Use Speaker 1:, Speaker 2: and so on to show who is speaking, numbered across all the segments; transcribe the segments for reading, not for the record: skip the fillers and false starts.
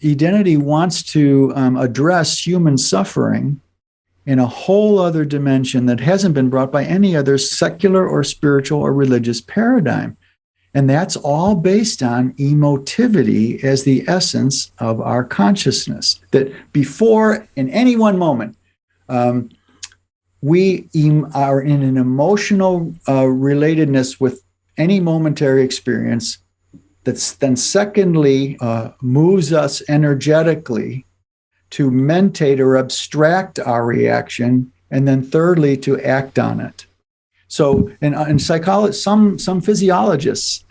Speaker 1: Identity wants to address human suffering in a whole other dimension that hasn't been brought by any other secular or spiritual or religious paradigm. And that's all based on emotivity as the essence of our consciousness. That before, in any one moment, we are in an emotional relatedness with any momentary experience that's then secondly moves us energetically to mentate or abstract our reaction, and then thirdly to act on it. So in psychology, some physiologists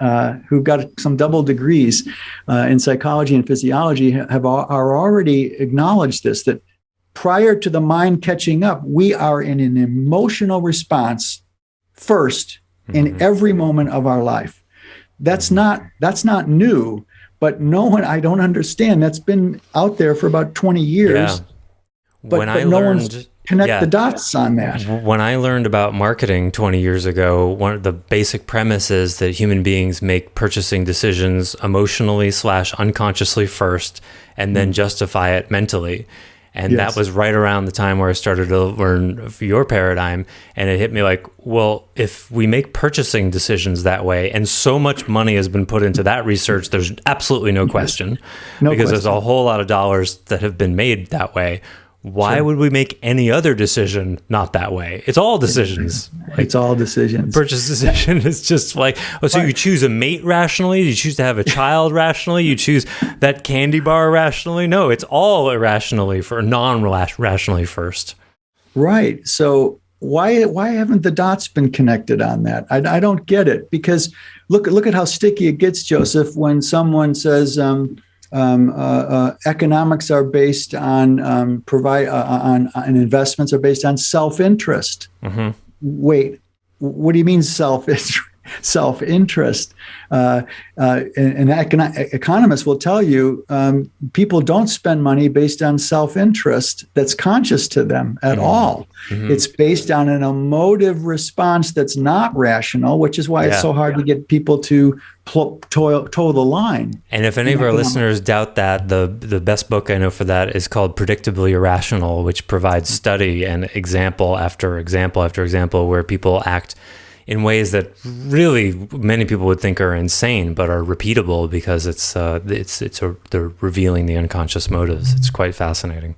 Speaker 1: who've got some double degrees in psychology and physiology are already acknowledged this, that prior to the mind catching up, we are in an emotional response first in every moment of our life. That's not new, but no one, I don't understand. That's been out there for about 20 years.
Speaker 2: Yeah.
Speaker 1: But no one's connect the dots on that.
Speaker 2: When I learned about marketing 20 years ago, one of the basic premises that human beings make purchasing decisions emotionally / unconsciously first, and then justify it mentally. And that was right around the time where I started to learn your paradigm. And it hit me like, well, if we make purchasing decisions that way, and so much money has been put into that research, there's absolutely no question, because there's a whole lot of dollars that have been made that way. Why would we make any other decision not that way? It's all decisions.
Speaker 1: It's all decisions.
Speaker 2: Purchase decision is just like, so you choose a mate rationally? You choose to have a child rationally? You choose that candy bar rationally? No, it's all irrationally non-rationally first.
Speaker 1: Right. So why haven't the dots been connected on that? I don't get it, because look at how sticky it gets, Joseph, when someone says, economics are based on and investments are based on self-interest. Wait, what do you mean self-interest? An economist will tell you people don't spend money based on self-interest that's conscious to them at all. It's based on an emotive response that's not rational, which is why it's so hard to get people to toe the line.
Speaker 2: And if any of our listeners doubt that, the best book I know for that is called Predictably Irrational, which provides study and example after example after example where people act in ways that really many people would think are insane, but are repeatable because they're revealing the unconscious motives. It's quite fascinating.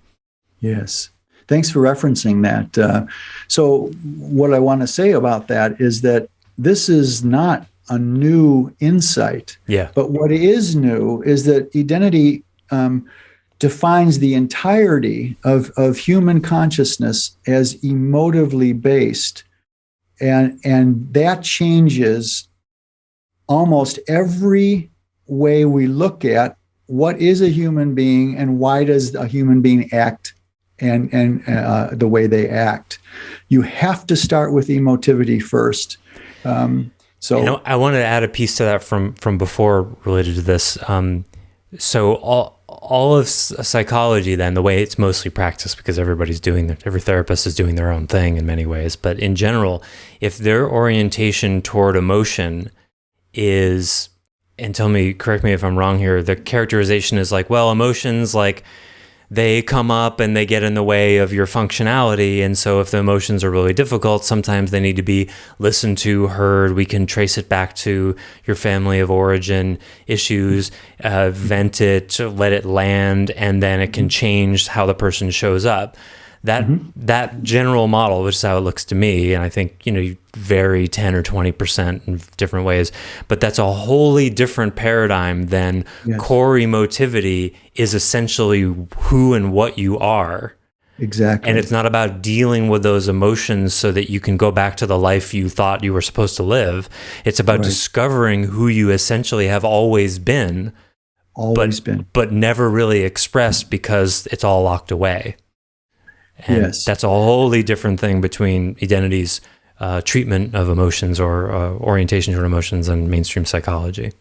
Speaker 1: Yes. Thanks for referencing that. So what I want to say about that is that this is not a new insight.
Speaker 2: Yeah.
Speaker 1: But what is new is that identity defines the entirety of human consciousness as emotively based. And that changes almost every way we look at what is a human being and why does a human being act and the way they act. You have to start with emotivity first. So
Speaker 2: I want to add a piece to that from before related to this. So all of psychology, then, the way it's mostly practiced, because every therapist is doing their own thing in many ways, but in general, if their orientation toward emotion is, and correct me if I'm wrong here, the characterization is like, well, emotions, like, they come up and they get in the way of your functionality. And so if the emotions are really difficult, sometimes they need to be listened to, heard. We can trace it back to your family of origin issues, vent it, let it land, and then it can change how the person shows up. That general model, which is how it looks to me, and I think, you vary 10 or 20% in different ways, but that's a wholly different paradigm than core emotivity is essentially who and what you are.
Speaker 1: Exactly.
Speaker 2: And it's not about dealing with those emotions so that you can go back to the life you thought you were supposed to live. It's about discovering who you essentially have always been, but never really expressed because it's all locked away. And that's a wholly different thing between identity's treatment of emotions or orientation toward emotions and mainstream psychology.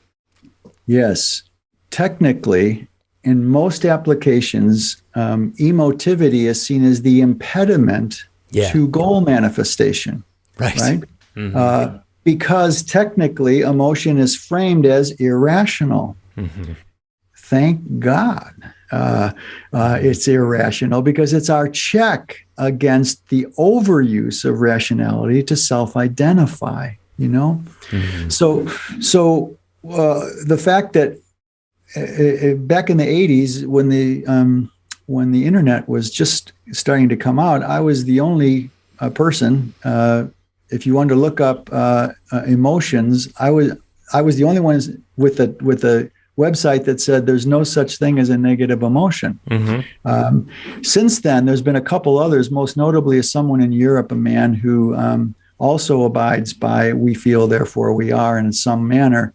Speaker 1: Yes. Technically, in most applications, emotivity is seen as the impediment to goal manifestation. Right? Because technically, emotion is framed as irrational. thank God it's irrational, because it's our check against the overuse of rationality to self-identify,
Speaker 2: Mm-hmm.
Speaker 1: So the fact that back in the 80s, when the internet was just starting to come out, I was the only person. If you wanted to look up emotions, I was the only one with a website that said there's no such thing as a negative emotion.
Speaker 2: Mm-hmm.
Speaker 1: Since then, there's been a couple others, most notably is someone in Europe, a man who also abides by "we feel, therefore we are" in some manner.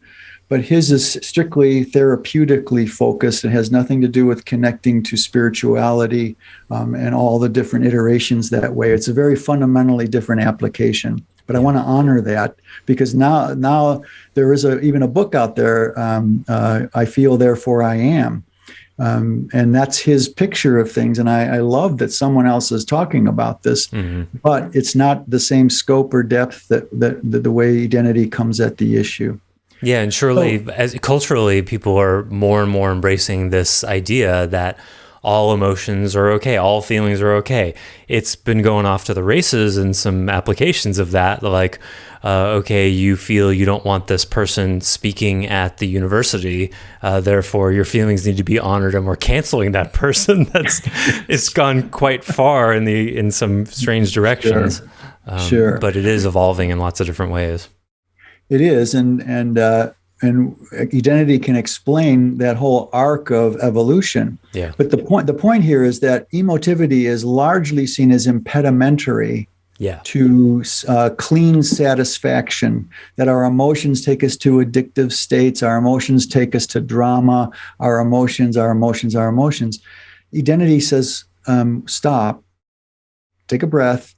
Speaker 1: But his is strictly therapeutically focused. It has nothing to do with connecting to spirituality and all the different iterations that way. It's a very fundamentally different application. But I want to honor that, because now there is even a book out there, "I Feel, Therefore I Am." And that's his picture of things. And I love that someone else is talking about this, but it's not the same scope or depth that the way identity comes at the issue.
Speaker 2: Yeah, and surely, as culturally, people are more and more embracing this idea that all emotions are okay, all feelings are okay. It's been going off to the races in some applications of that, like, okay, you feel you don't want this person speaking at the university, therefore your feelings need to be honored, and we're canceling that person. It's gone quite far in some strange directions.
Speaker 1: Sure.
Speaker 2: But it is evolving in lots of different ways.
Speaker 1: It is, and identity can explain that whole arc of evolution.
Speaker 2: Yeah.
Speaker 1: But the point here is that emotivity is largely seen as impedimentary to clean satisfaction, that our emotions take us to addictive states, our emotions take us to drama, our emotions. Identity says, stop, take a breath.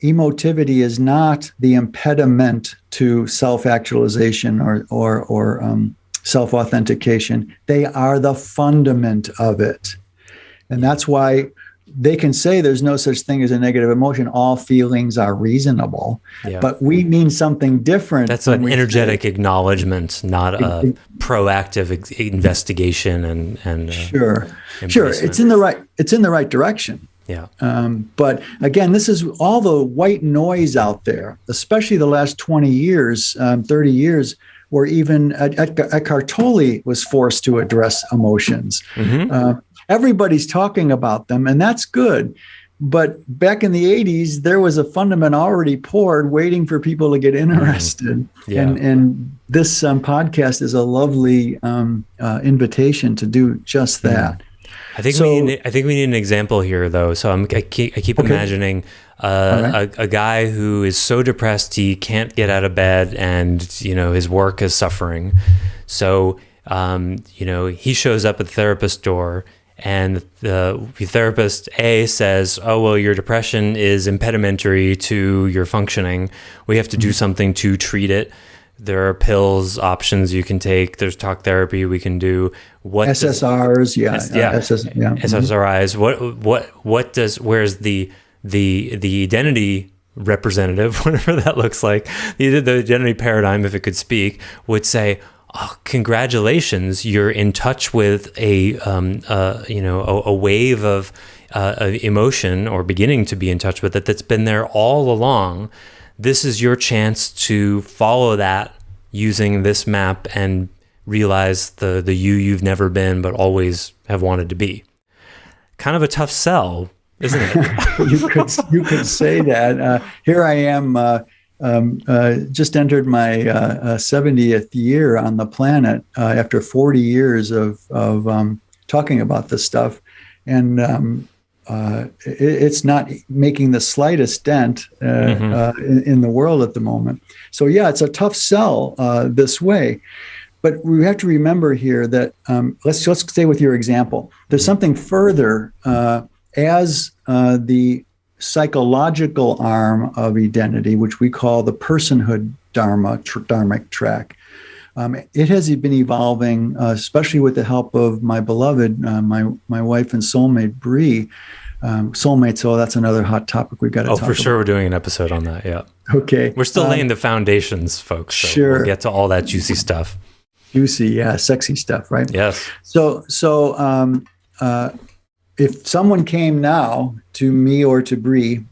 Speaker 1: Emotivity is not the impediment to self-actualization or self-authentication. They are the fundament of it. And that's why they can say there's no such thing as a negative emotion. All feelings are reasonable. Yeah. But we mean something different.
Speaker 2: That's an energetic acknowledgement, not a proactive investigation and
Speaker 1: sure. It's in the right direction.
Speaker 2: Yeah.
Speaker 1: But again, this is all the white noise out there, especially the last 20 years, 30 years, where even Eckhart Tolle was forced to address emotions. Everybody's talking about them, and that's good. But back in the 80s, there was a fundament already poured, waiting for people to get interested. And this podcast is a lovely invitation to do just that.
Speaker 2: I think we need an example here, though. So I keep imagining a guy who is so depressed he can't get out of bed, and his work is suffering. So he shows up at the therapist's door, and the therapist A says, "Oh, well, your depression is impedimentary to your functioning. We have to do something to treat it. There are pills, options you can take. There's talk therapy we can do. What
Speaker 1: SSRs,
Speaker 2: SSRIs. Where's the identity representative, whatever that looks like, the identity paradigm, if it could speak, would say, "Oh, congratulations, you're in touch with a wave of emotion, or beginning to be in touch with it, that's been there all along. This is your chance to follow that using this map and realize the you've never been but always have wanted to be." Kind of a tough sell, isn't it?
Speaker 1: You could say that. Here I am, just entered my 70th year on the planet after 40 years of talking about this stuff, and it's not making the slightest dent in the world at the moment. So it's a tough sell this way. But we have to remember here that let's stay with your example. There's something further as the psychological arm of identity, which we call the personhood dharmic track. It has been evolving, especially with the help of my beloved, my wife and soulmate, Bree. Soulmate, so that's another hot topic we've got to talk about.
Speaker 2: Oh, for sure, we're doing an episode on that, yeah.
Speaker 1: Okay.
Speaker 2: We're still laying the foundations, folks, so we'll get to all that juicy stuff.
Speaker 1: Juicy, yeah, sexy stuff, right?
Speaker 2: Yes.
Speaker 1: So, if someone came now to me or to Bree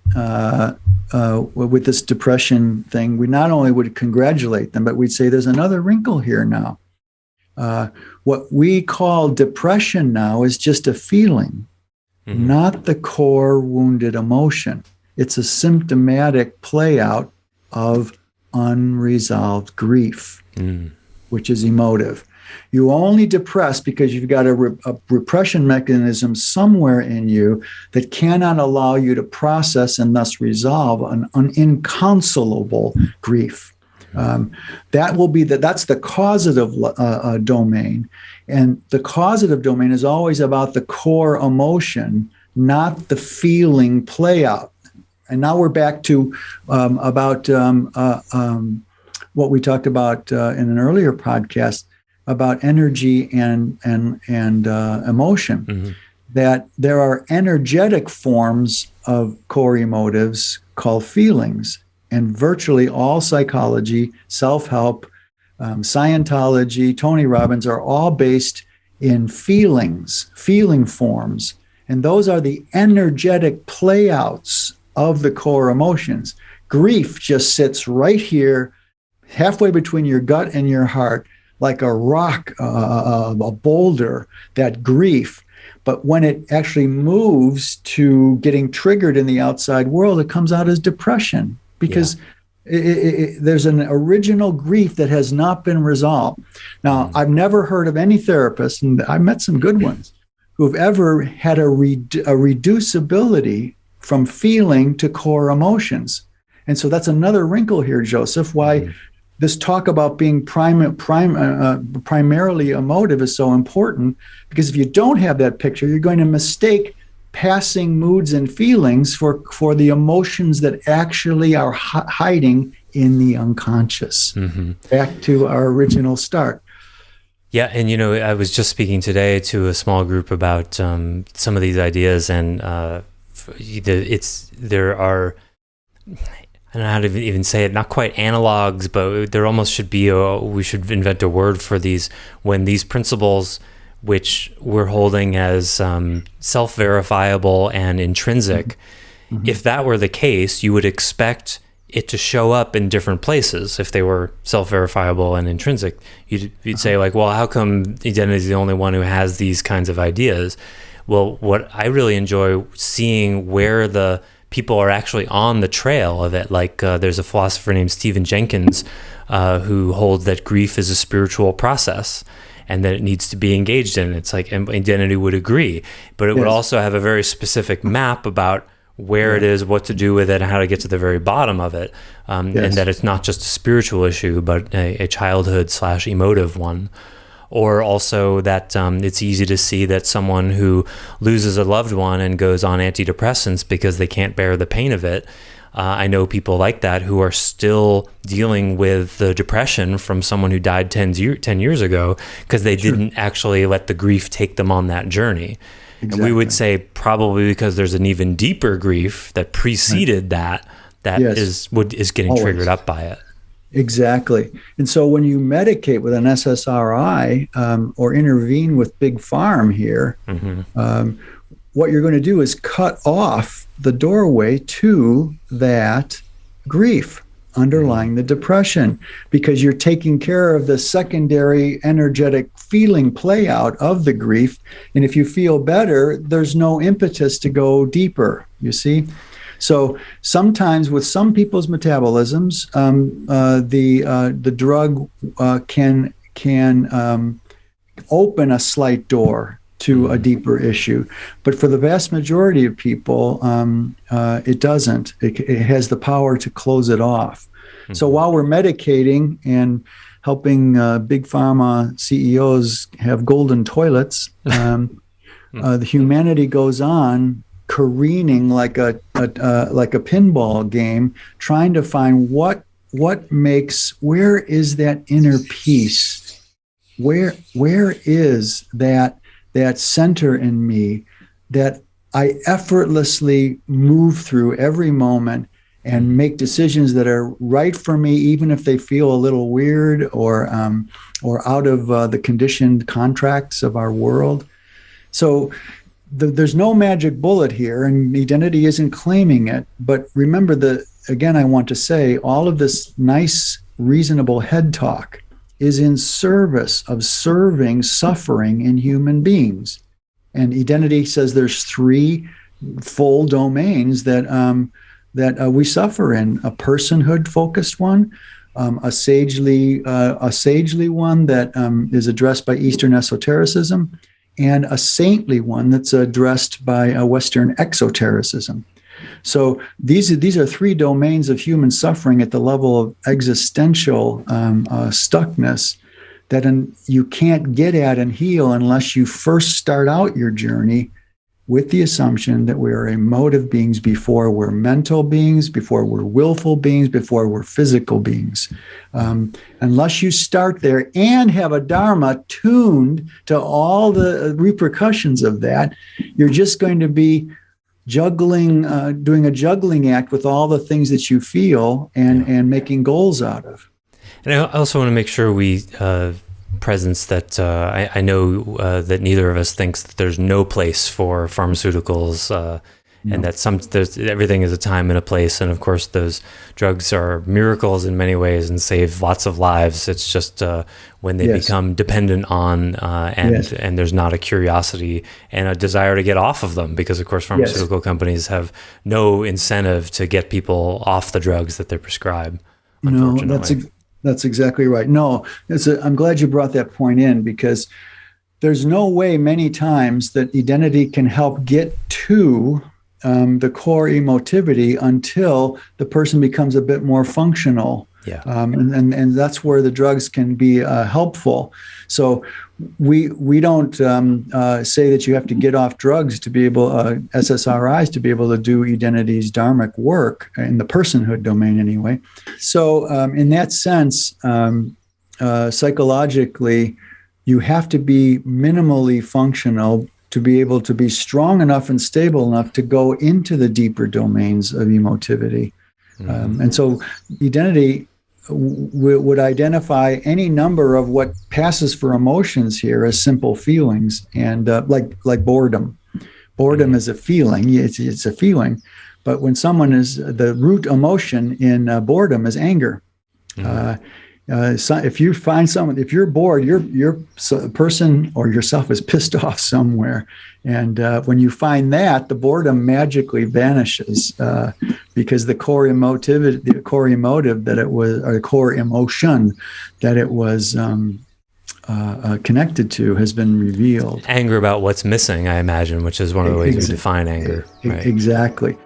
Speaker 1: with this depression thing, we not only would congratulate them, but we'd say there's another wrinkle here now. What we call depression now is just a feeling, not the core wounded emotion. It's a symptomatic play out of unresolved grief, which is emotive. You only depress because you've got a repression mechanism somewhere in you that cannot allow you to process and thus resolve an inconsolable grief. That will be that's the causative domain, and the causative domain is always about the core emotion, not the feeling play out. And now we're back to about what we talked about in an earlier podcast about energy and emotion. That there are energetic forms of core emotives called feelings. And virtually all psychology, self-help, Scientology, Tony Robbins are all based in feelings, feeling forms. And those are the energetic playouts of the core emotions. Grief just sits right here, halfway between your gut and your heart, like a rock, a boulder, that grief. But when it actually moves to getting triggered in the outside world, it comes out as depression. Because there's an original grief that has not been resolved. Now, I've never heard of any therapist, and I've met some good ones, who've ever had a reducibility from feeling to core emotions. And so that's another wrinkle here, Joseph, why this talk about being primarily emotive is so important, because if you don't have that picture, you're going to mistake passing moods and feelings for the emotions that actually are hiding in the unconscious. Back to our original start.
Speaker 2: Yeah, and I was just speaking today to a small group about some of these ideas, and there are, I don't know how to even say it, not quite analogs, but there almost should be we should invent a word for these, when these principles, which we're holding as self-verifiable and intrinsic, if that were the case, you would expect it to show up in different places. If they were self-verifiable and intrinsic, you'd say like, well, how come identity is the only one who has these kinds of ideas? Well, what I really enjoy seeing where the people are actually on the trail of it. Like there's a philosopher named Stephen Jenkins who holds that grief is a spiritual process and that it needs to be engaged in. It's like identity would agree, but it would also have a very specific map about where it is, what to do with it, and how to get to the very bottom of it. And that it's not just a spiritual issue, but a childhood/emotive one. Or also that it's easy to see that someone who loses a loved one and goes on antidepressants because they can't bear the pain of it. I know people like that who are still dealing with the depression from someone who died 10 years ago because they didn't actually let the grief take them on that journey. Exactly. And we would say probably because there's an even deeper grief that preceded that is getting triggered up by it.
Speaker 1: Exactly. And so when you medicate with an SSRI or intervene with Big Pharm here, what you're going to do is cut off the doorway to that grief underlying the depression, because you're taking care of the secondary energetic feeling play out of the grief. And if you feel better, there's no impetus to go deeper, you see? So sometimes with some people's metabolisms, the drug can open a slight door to a deeper issue, but for the vast majority of people, it doesn't. It has the power to close it off. So while we're medicating and helping big pharma CEOs have golden toilets, the humanity goes on careening like a pinball game, trying to find where is that inner peace? Where is that center in me that I effortlessly move through every moment and make decisions that are right for me, even if they feel a little weird or out of the conditioned contracts of our world. So there's no magic bullet here, and identity isn't claiming it. But remember, again, I want to say all of this nice, reasonable head talk is in service of serving suffering in human beings. And identity says there's three full domains that we suffer in: a personhood focused one, a sagely one that is addressed by Eastern esotericism, and a saintly one that's addressed by Western exotericism. So these are three domains of human suffering at the level of existential stuckness that you can't get at and heal unless you first start out your journey with the assumption that we are emotive beings before we're mental beings, before we're willful beings, before we're physical beings. Unless you start there and have a dharma tuned to all the repercussions of that, you're just going to be juggling, doing a juggling act with all the things that you feel and making goals out of.
Speaker 2: And I also want to make sure we presence that I know that neither of us thinks that there's no place for pharmaceuticals, and that everything is a time and a place. And of course, those drugs are miracles in many ways and save lots of lives. It's just when they become dependent on and there's not a curiosity and a desire to get off of them, because of course pharmaceutical companies have no incentive to get people off the drugs that they prescribe. Unfortunately.
Speaker 1: No, that's exactly right. No, I'm glad you brought that point in, because there's no way many times that identity can help get to the core emotivity until the person becomes a bit more functional.
Speaker 2: Yeah.
Speaker 1: And that's where the drugs can be helpful. So we don't say that you have to get off drugs to be able, SSRIs, to be able to do identity's dharmic work in the personhood domain anyway. So in that sense, psychologically, you have to be minimally functional to be able to be strong enough and stable enough to go into the deeper domains of emotivity. And so identity would identify any number of what passes for emotions here as simple feelings, and like boredom. Boredom is a feeling. It's a feeling, but when someone is, the root emotion in boredom is anger. So if you find someone, if you're bored, your person or yourself is pissed off somewhere, and when you find that, the boredom magically vanishes because the core emotive that it was, or the core emotion that it was connected to, has been revealed.
Speaker 2: Anger about what's missing, I imagine, which is one of the ways we define anger.
Speaker 1: Right? Exactly.